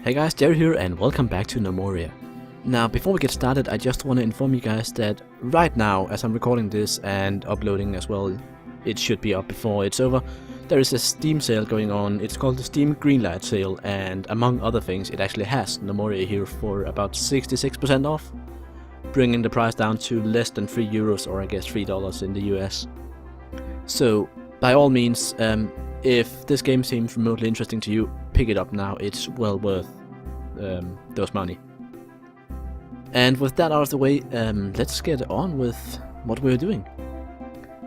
Hey guys, Jerry here and welcome back to Gnomoria. Now before we get started, I just want to inform you guys that right now, as I'm recording this and uploading as well, it should be up before it's over, there is a Steam sale going on. It's called the Steam Greenlight sale, and among other things it actually has Gnomoria here for about 66% off, bringing the price down to less than €3, or I guess $3 in the US. So by all means, if this game seems remotely interesting to you, pick it up now. It's well worth those money. And with that out of the way, let's get on with what we're doing.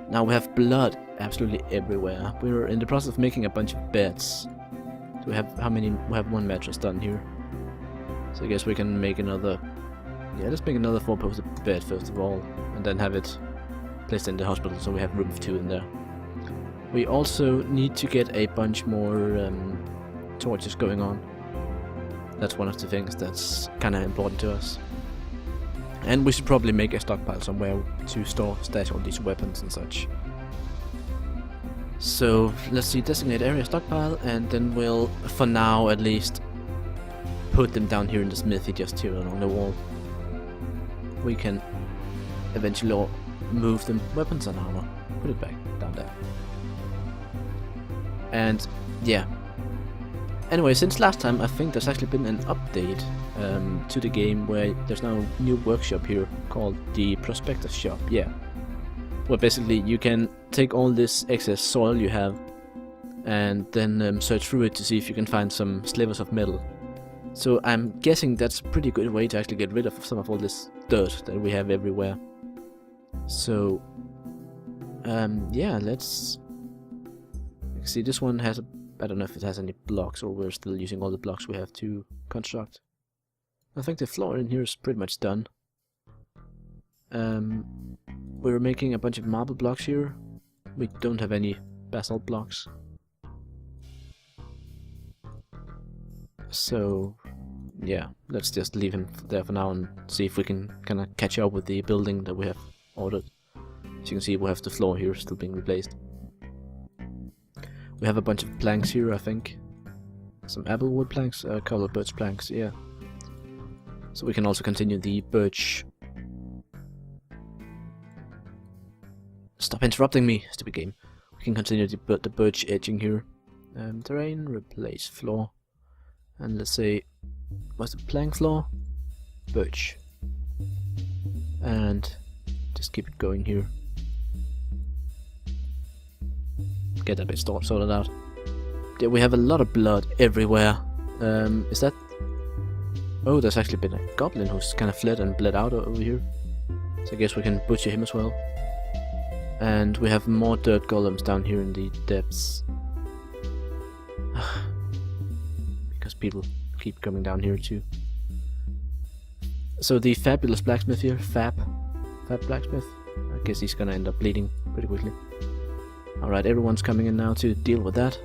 Now we have blood absolutely everywhere. We're in the process of making a bunch of beds. Do we have how many? We have one mattress done here. So I guess we can make another. Yeah, let's make another 4-poster bed first of all, and then have it placed in the hospital so we have room for 2 in there. We also need to get a bunch more torches going on. That's one of the things that's kind of important to us. And we should probably make a stockpile somewhere to stash all these weapons and such. So let's see, designate area stockpile, and then we'll, for now at least, put them down here in the smithy, just here along the wall. We can eventually move the weapons and armor. Put it back down there. And yeah. Anyway, since last time, I think there's actually been an update to the game where there's now a new workshop here called the Prospector Shop, yeah. Where basically you can take all this excess soil you have and then search through it to see if you can find some slivers of metal. So I'm guessing that's a pretty good way to actually get rid of some of all this dirt that we have everywhere. So, yeah, let's see, this one has a, I don't know if it has any blocks, or we're still using all the blocks we have to construct. I think the floor in here is pretty much done. We're making a bunch of marble blocks here. We don't have any basalt blocks. So, yeah, let's just leave him there for now and see if we can kind of catch up with the building that we have ordered. As you can see, we have the floor here still being replaced. We have a bunch of planks here, I think. Some apple wood planks, a couple of birch planks, yeah. So we can also continue the birch. Stop interrupting me, stupid game. We can continue the birch edging here. Terrain, replace floor. And let's say, what's the plank floor? Birch. And just keep it going here. Get that bit sorted out. Yeah, we have a lot of blood everywhere. Is that... Oh, there's actually been a goblin who's kind of fled and bled out over here. So I guess we can butcher him as well. And we have more dirt golems down here in the depths. Because people keep coming down here too. So the fabulous blacksmith here, Fab blacksmith, I guess he's gonna end up bleeding pretty quickly. Alright, everyone's coming in now to deal with that.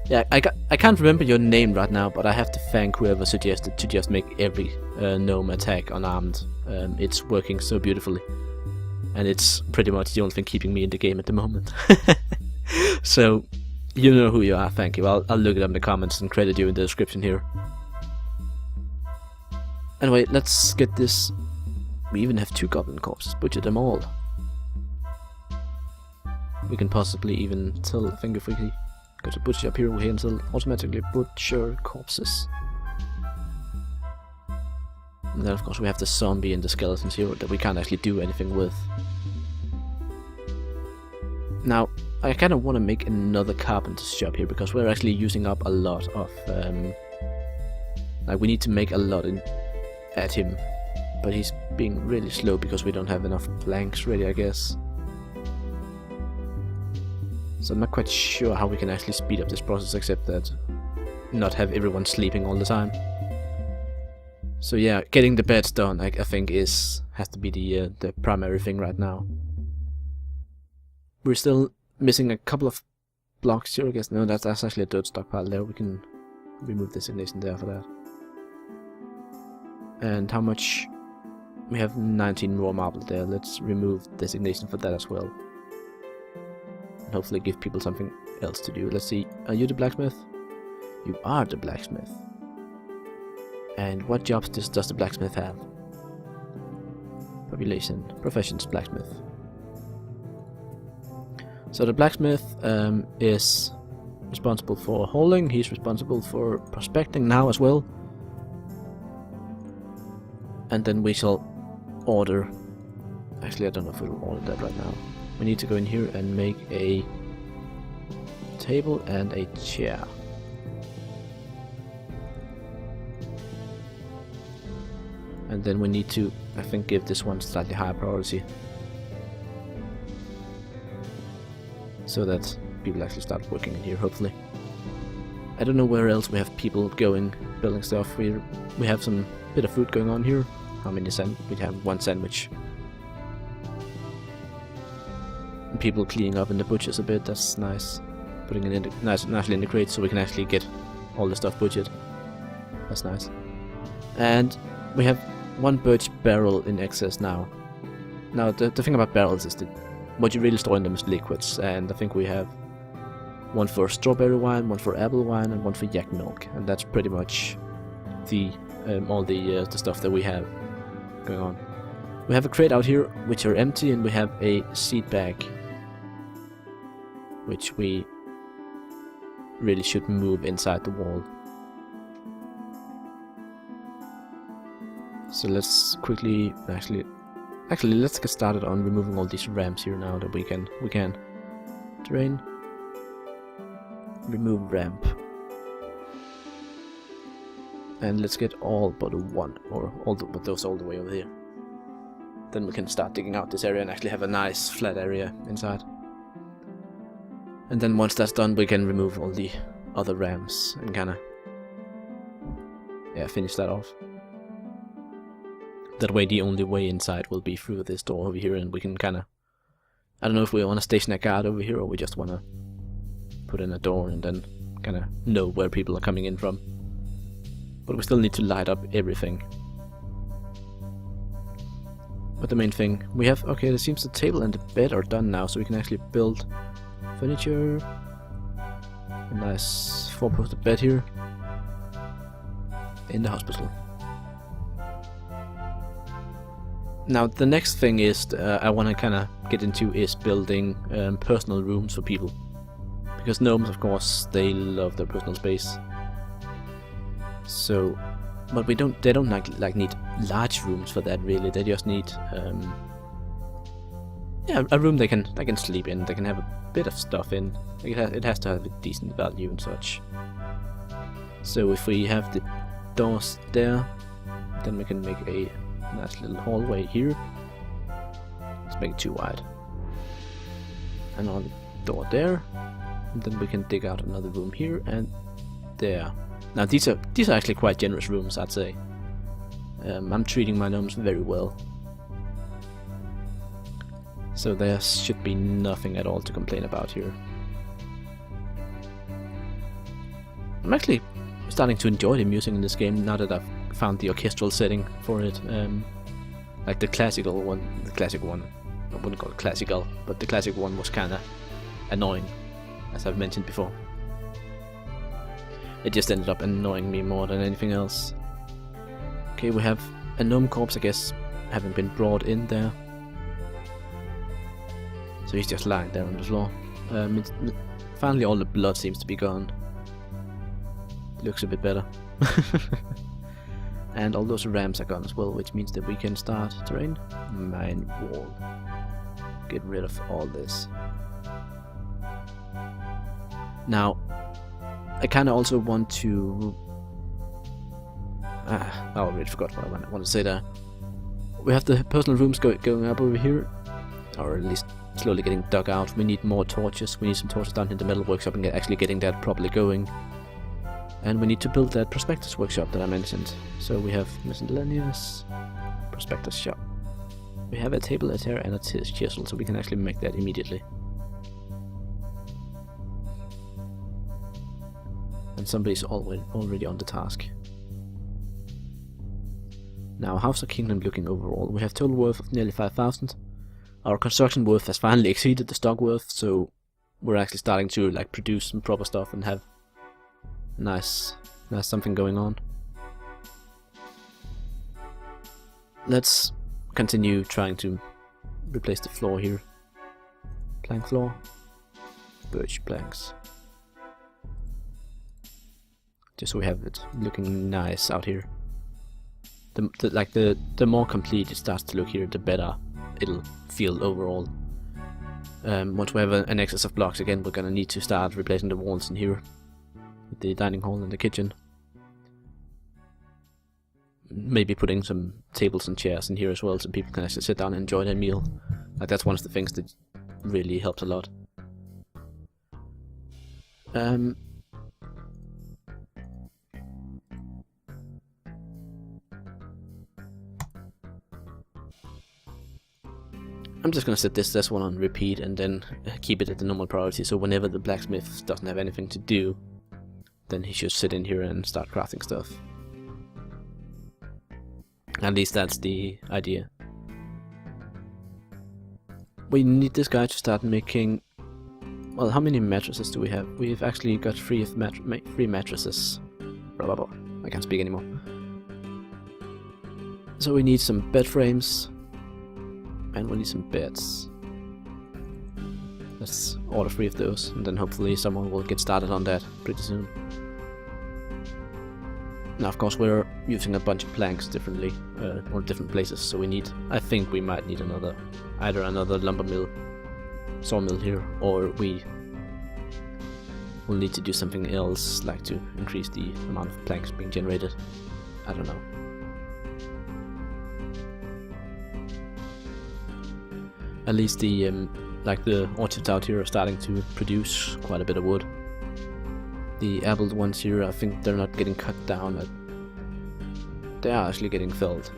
Yeah, I can't remember your name right now, but I have to thank whoever suggested to just make every gnome attack unarmed. It's working so beautifully. And it's pretty much the only thing keeping me in the game at the moment. So, you know who you are, thank you. I'll look it up in the comments and credit you in the description here. Anyway, let's get this. We even have 2 goblin corpses, butcher them all. We can possibly even tell, I think if we go to butcher up here, we can still automatically butcher corpses. And then of course we have the zombie and the skeletons here that we can't actually do anything with. Now, I kind of want to make another carpenter's shop here, because we're actually using up a lot of... like, we need to make a lot at him. But he's being really slow because we don't have enough planks ready, I guess. So I'm not quite sure how we can actually speed up this process, except that not have everyone sleeping all the time. So yeah, getting the beds done, I think has to be the primary thing right now. We're still missing a couple of blocks here, I guess. No, that's actually a dirt stockpile there. We can remove designation there for that. And how much? We have 19 raw marble there. Let's remove designation for that as well. And hopefully give people something else to do. Let's see, are you the blacksmith? You are the blacksmith. And what jobs does the blacksmith have? Population, professions, blacksmith. So the blacksmith is responsible for hauling, he's responsible for prospecting now as well. And then we shall order... Actually, I don't know if we'll order that right now. We need to go in here and make a table and a chair. And then we need to, I think, give this one slightly higher priority. So that people actually start working in here, hopefully. I don't know where else we have people going, building stuff. We have some bit of food going on here. How many we have 1 sandwich. And people cleaning up in the butchers a bit, that's nice. Putting it in nicely in the crate so we can actually get all the stuff butchered. That's nice. And we have 1 birch barrel in excess now. Now the thing about barrels is that what you really store in them is liquids, and I think we have 1 for strawberry wine, 1 for apple wine, and 1 for yak milk, and that's pretty much the all the stuff that we have going on. We have a crate out here which are empty, and we have a seed bag which we really should move inside the wall. So let's quickly actually let's get started on removing all these ramps here now that we can. Terrain, remove ramp, and let's get all but 1 or all but those all the way over here. Then we can start digging out this area and actually have a nice flat area inside. And then once that's done, we can remove all the other ramps and kinda finish that off. That way the only way inside will be through this door over here, and we can kinda... I don't know if we want to station a guard over here or we just want to put in a door and then kinda know where people are coming in from. But we still need to light up everything. But the main thing, we have... Okay, it seems the table and the bed are done now, so we can actually build furniture. A nice 4-poster bed here. In the hospital. Now the next thing is I want to kind of get into is building personal rooms for people, because gnomes, of course, they love their personal space. So, but they don't like need large rooms for that really. They just need a room they can sleep in. They can have a bit of stuff in. It has to have a decent value and such. So if we have the doors there, then we can make a nice little hallway here. Let's make it too wide. Another door there. And then we can dig out another room here and there. Now these are actually quite generous rooms, I'd say. I'm treating my gnomes very well. So there should be nothing at all to complain about here. I'm actually starting to enjoy the music in this game now that I've found the orchestral setting for it. Like the classic one, I wouldn't call it classical, but the classic one was kinda annoying, as I've mentioned before. It just ended up annoying me more than anything else. Okay, we have a gnome corpse, I guess, having been brought in there. So he's just lying there on the floor. Finally all the blood seems to be gone. Looks a bit better. And all those ramps are gone as well, which means that we can start terrain. Mine wall. Get rid of all this. Now, I kinda also want to... I already forgot what I wanted to say there. We have the personal rooms going up over here. Or at least slowly getting dug out. We need more torches. We need some torches down in the metal workshop and actually getting that properly going. And we need to build that prospectus workshop that I mentioned. So we have miscellaneous prospectus shop. We have a table, a chair, and a chisel, so we can actually make that immediately. And somebody's already on the task. Now, how's the kingdom looking overall? We have total worth of nearly 5,000. Our construction worth has finally exceeded the stock worth, so we're actually starting to like produce some proper stuff and have Nice. There's something going on. Let's continue trying to replace the floor here. Plank floor. Birch planks. Just so we have it looking nice out here. The more complete it starts to look here, the better it'll feel overall. Once we have an excess of blocks again, we're gonna need to start replacing the walls in here. With the dining hall and the kitchen. Maybe putting some tables and chairs in here as well, so people can actually sit down and enjoy their meal. Like, that's one of the things that really helps a lot. I'm just gonna set this one on repeat and then keep it at the normal priority, so whenever the blacksmith doesn't have anything to do, then he should sit in here and start crafting stuff. At least that's the idea. We need this guy to start making... Well, how many mattresses do we have? We've actually got three mattresses. Blah, blah, blah. I can't speak anymore. So we need some bed frames. And we need some beds. Let's order 3 of those, and then hopefully someone will get started on that pretty soon. Now, of course, we're using a bunch of planks differently, or different places, so we need... I think we might need either another lumber mill, sawmill here, or we will need to do something else, like to increase the amount of planks being generated. I don't know. At least the orchards out here are starting to produce quite a bit of wood. The apple ones here, I think they're not getting cut down. They are actually getting felled.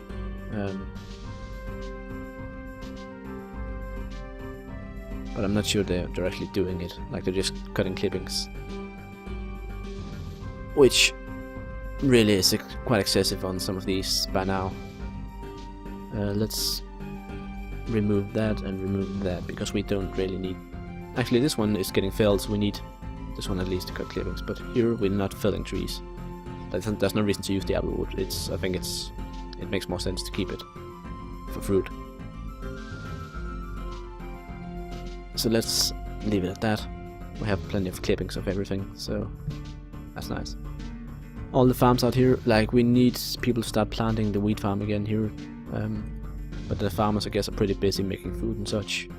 But I'm not sure they're actually doing it. Like, they're just cutting clippings. Which really is quite excessive on some of these by now. Let's remove that and remove that, because we don't really need... Actually, this one is getting felled, so we need this one at least to cut clippings, but here we're not felling trees. There's no reason to use the apple wood. I think it makes more sense to keep it for fruit. So let's leave it at that. We have plenty of clippings of everything, so that's nice. All the farms out here, like, we need people to start planting the wheat farm again here. But the farmers, I guess, are pretty busy making food and such.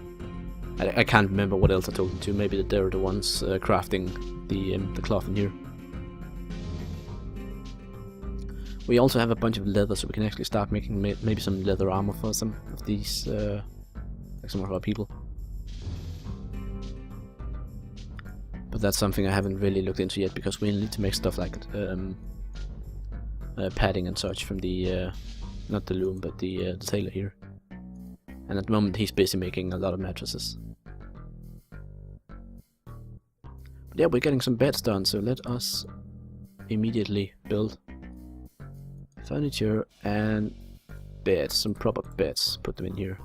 I can't remember what else I told them to. Maybe they're the ones crafting the cloth in here. We also have a bunch of leather, so we can actually start making maybe some leather armor for some of these, like some of our people. But that's something I haven't really looked into yet, because we need to make stuff like padding and such from the, not the loom, but the tailor here. And at the moment he's busy making a lot of mattresses. But yeah, we're getting some beds done, so let us immediately build furniture and beds, some proper beds, put them in here.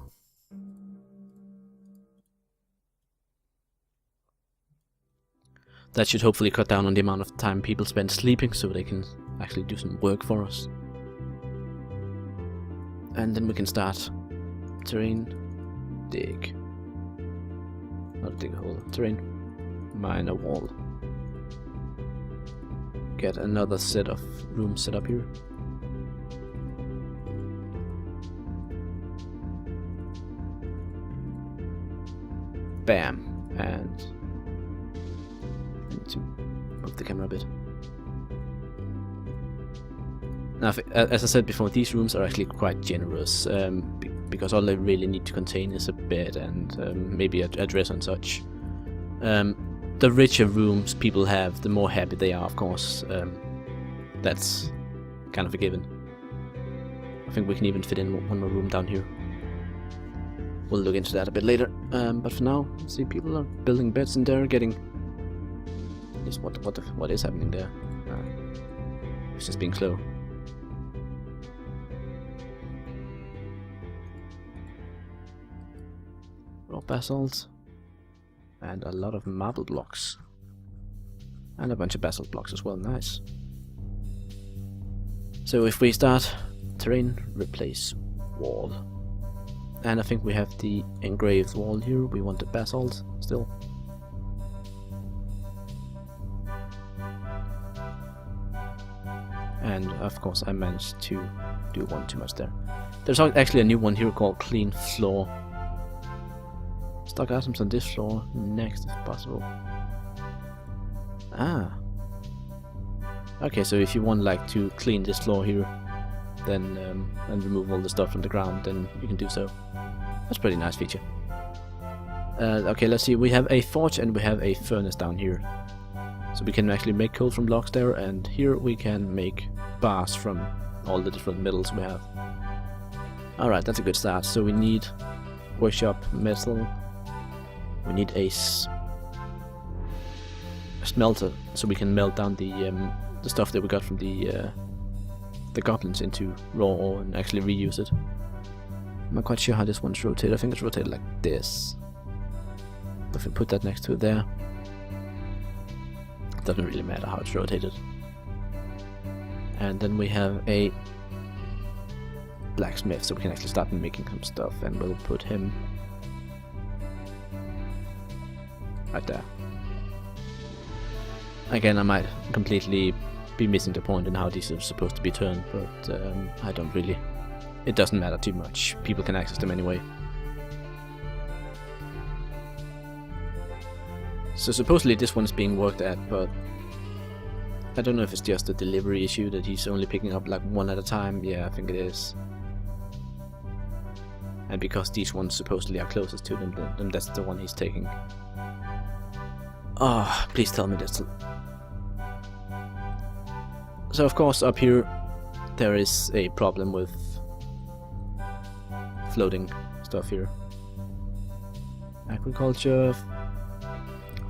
That should hopefully cut down on the amount of time people spend sleeping, so they can actually do some work for us. And then we can start terrain, dig, not dig a hole, terrain, mine a wall. Get another set of rooms set up here. Bam, and I need to move the camera a bit. Now, as I said before, these rooms are actually quite generous, because all they really need to contain is a bed and maybe a dress and such. The richer rooms people have, the more happy they are, of course. That's kind of a given. I think we can even fit in one more room down here. We'll look into that a bit later. But for now, let's see, people are building beds and they're getting... What is happening there? It's just being slow. Raw basalt and a lot of marble blocks. And a bunch of basalt blocks as well, nice. So if we start terrain, replace wall. And I think we have the engraved wall here, we want the basalt still. And of course I managed to do one too much there. There's actually a new one here called clean floor. Stock items on this floor next if possible. Ah. Okay, so if you want like to clean this floor here, then and remove all the stuff from the ground, then you can do so. That's a pretty nice feature. Okay, let's see. We have a forge and we have a furnace down here. So we can actually make coal from logs there, and here we can make bars from all the different metals we have. Alright, that's a good start. So we need workshop metal. We need a smelter, so we can melt down the stuff that we got from the goblins into raw ore and actually reuse it. I'm not quite sure how this one's rotated. I think it's rotated like this. If we put that next to it there, it doesn't really matter how it's rotated. And then we have a blacksmith, so we can actually start making some stuff, and we'll put him right there. Again, I might completely be missing the point in how these are supposed to be turned, but I don't really. It doesn't matter too much. People can access them anyway. So supposedly this one's being worked at, but I don't know if it's just a delivery issue that he's only picking up like one at a time. Yeah, I think it is. And because these ones supposedly are closest to them, then that's the one he's taking. Oh, please tell me this. So of course up here there is a problem with floating stuff here. Agriculture,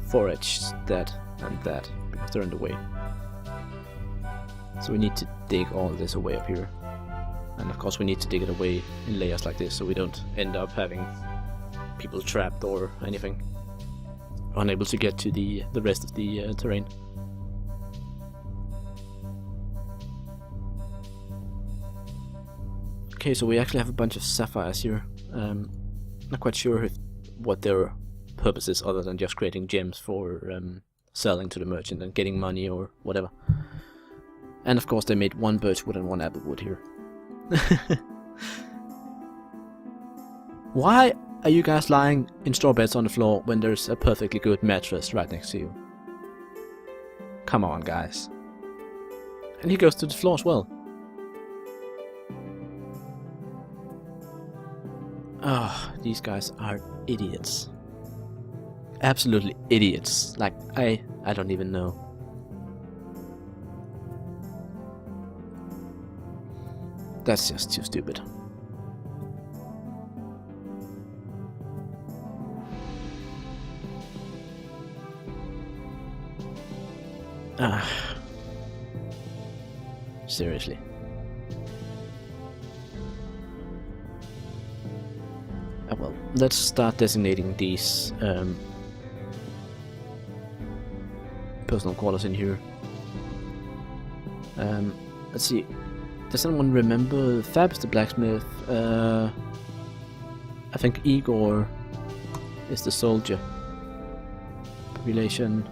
forage, that and that, because they're in the way. So we need to dig all this away up here. And of course we need to dig it away in layers like this so we don't end up having people trapped or anything. Unable to get to the rest of the terrain. Okay, so we actually have a bunch of sapphires here. Not quite sure what their purpose is other than just creating gems for selling to the merchant and getting money or whatever. And of course they made one birchwood and one applewood here. Why are you guys lying in straw beds on the floor when there's a perfectly good mattress right next to you? Come on, guys. And he goes to the floor as well. Ah, oh, these guys are idiots. Absolutely idiots. Like, I don't even know. That's just too stupid. Ah. Seriously. Well, let's start designating these personal quarters in here. Let's see. Does anyone remember Fab's the blacksmith? I think Igor is the soldier. Population.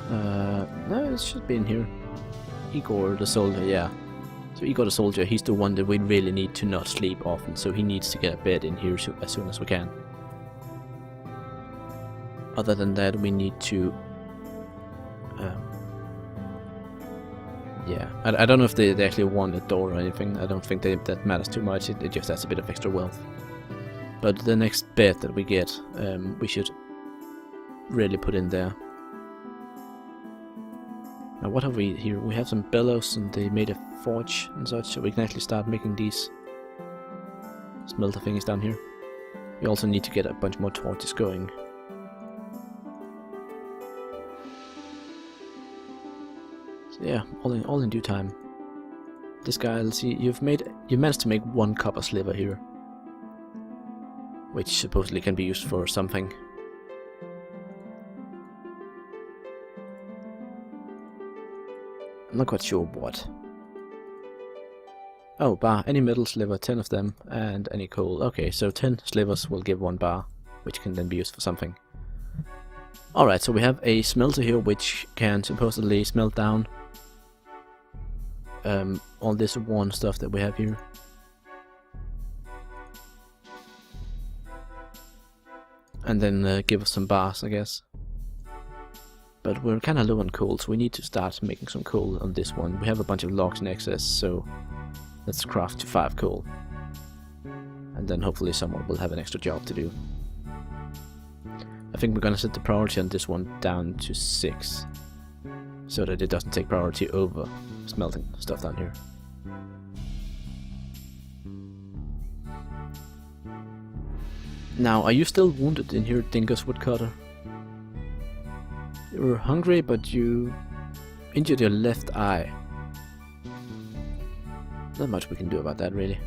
No, it should be in here. Igor the soldier, yeah. So Igor the soldier, he's the one that we really need to not sleep often, so he needs to get a bed in here as soon as we can. Other than that, we need to... yeah, I don't know if they actually want a door or anything. I don't think that matters too much. It just adds a bit of extra wealth. But the next bed that we get, we should really put in there. Now what have we here? We have some bellows and they made a forge and such, so we can actually start making these smelter things down here. We also need to get a bunch more torches going. So yeah, all in due time. This guy, let's see, you managed to make one copper sliver here, which supposedly can be used for something. I'm not quite sure what. Oh, bar. Any metal sliver, 10 of them, and any coal. Okay, so 10 slivers will give 1 bar, which can then be used for something. Alright, so we have a smelter here, which can supposedly smelt down all this worn stuff that we have here. And then give us some bars, I guess. But we're kind of low on coal, so we need to start making some coal on this one. We have a bunch of logs in excess, so let's craft to 5 coal. And then hopefully someone will have an extra job to do. I think we're gonna set the priority on this one down to 6. So that it doesn't take priority over smelting stuff down here. Now, are you still wounded in here, Dingus Woodcutter? You were hungry, but you injured your left eye. Not much we can do about that, really.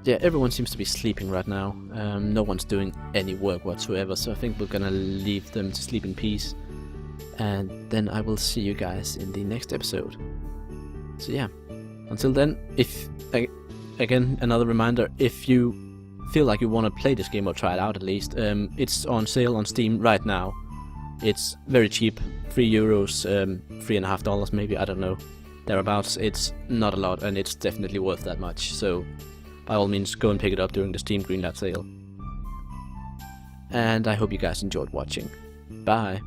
Yeah, everyone seems to be sleeping right now. No one's doing any work whatsoever, so I think we're gonna leave them to sleep in peace. And then I will see you guys in the next episode. So yeah, until then, again, another reminder, if you feel like you want to play this game or try it out at least, it's on sale on Steam right now. It's very cheap, €3, $3.50 maybe, I don't know, thereabouts. It's not a lot, and it's definitely worth that much, so by all means go and pick it up during the Steam Greenlight sale. And I hope you guys enjoyed watching. Bye!